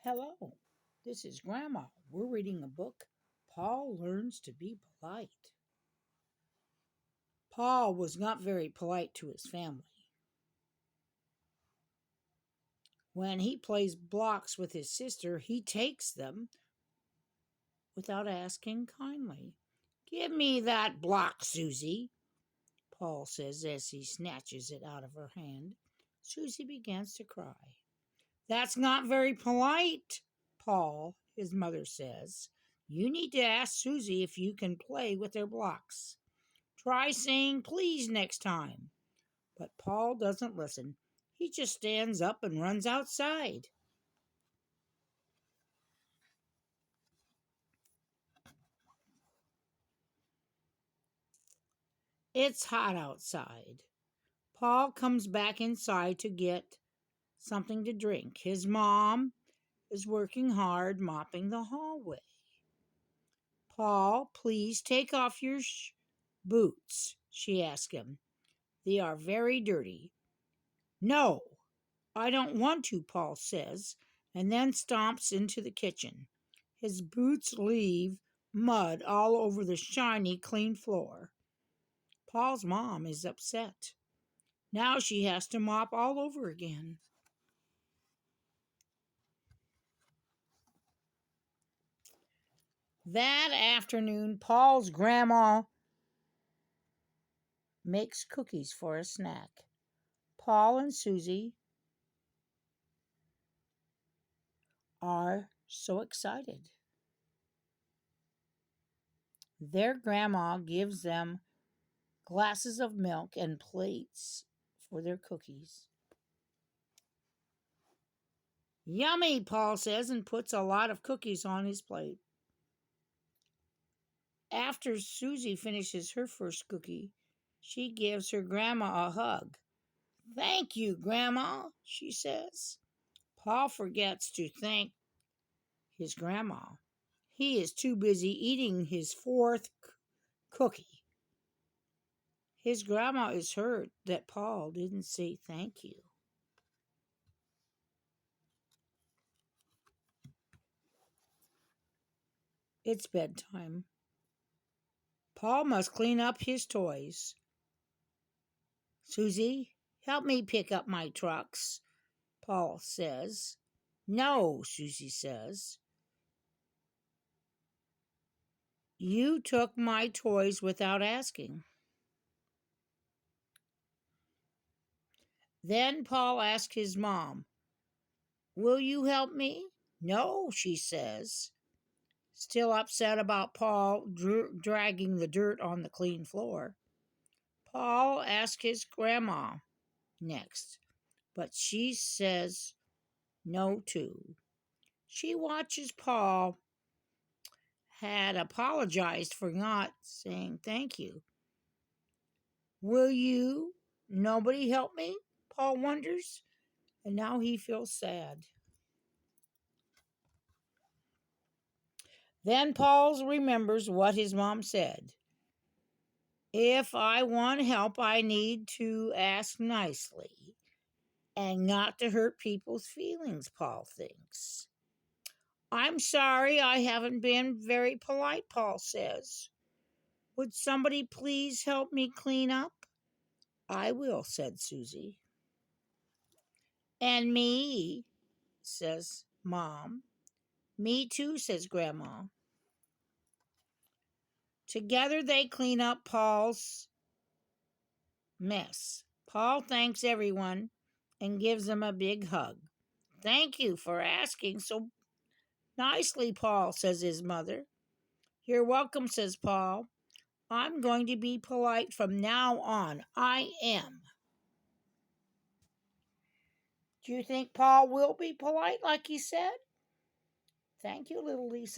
Hello, this is Grandma. We're reading a book, Paul Learns to Be Polite. Paul was not very polite to his family. When he plays blocks with his sister, he takes them without asking kindly. Give me that block, Susie, Paul says as he snatches it out of her hand. Susie begins to cry. That's not very polite, Paul, his mother says. You need to ask Susie if you can play with her blocks. Try saying please next time. But Paul doesn't listen. He just stands up and runs outside. It's hot outside. Paul comes back inside to get something to drink. His mom is working hard mopping the hallway. Paul, please take off your boots, she asks him. They are very dirty. No, I don't want to, Paul says, and then stomps into the kitchen. His boots leave mud all over the shiny, clean floor. Paul's mom is upset. Now she has to mop all over again. That afternoon, Paul's grandma makes cookies for a snack. Paul and Susie are so excited. Their grandma gives them glasses of milk and plates for their cookies. Yummy, Paul says, and puts a lot of cookies on his plate. After Susie finishes her first cookie, she gives her grandma a hug. Thank you, Grandma, she says. Paul forgets to thank his grandma. He is too busy eating his fourth cookie. His grandma is hurt that Paul didn't say thank you. It's bedtime. Paul must clean up his toys. Susie, help me pick up my trucks, Paul says. No, Susie says. You took my toys without asking. Then Paul asks his mom, will you help me? No, she says, still upset about Paul dragging the dirt on the clean floor. Paul asks his grandma next, but she says no too. She watches Paul had apologized for not saying thank you. Will you? Nobody help me? Paul wonders, and now he feels sad. Then Paul remembers what his mom said. If I want help, I need to ask nicely and not to hurt people's feelings, Paul thinks. I'm sorry I haven't been very polite, Paul says. Would somebody please help me clean up? I will, said Susie. And me, says Mom. Me too, says Grandma. Together they clean up Paul's mess. Paul thanks everyone and gives them a big hug. Thank you for asking so nicely, Paul, says his mother. You're welcome, says Paul. I'm going to be polite from now on. I am. Do you think Paul will be polite like he said? Thank you, little Lisa.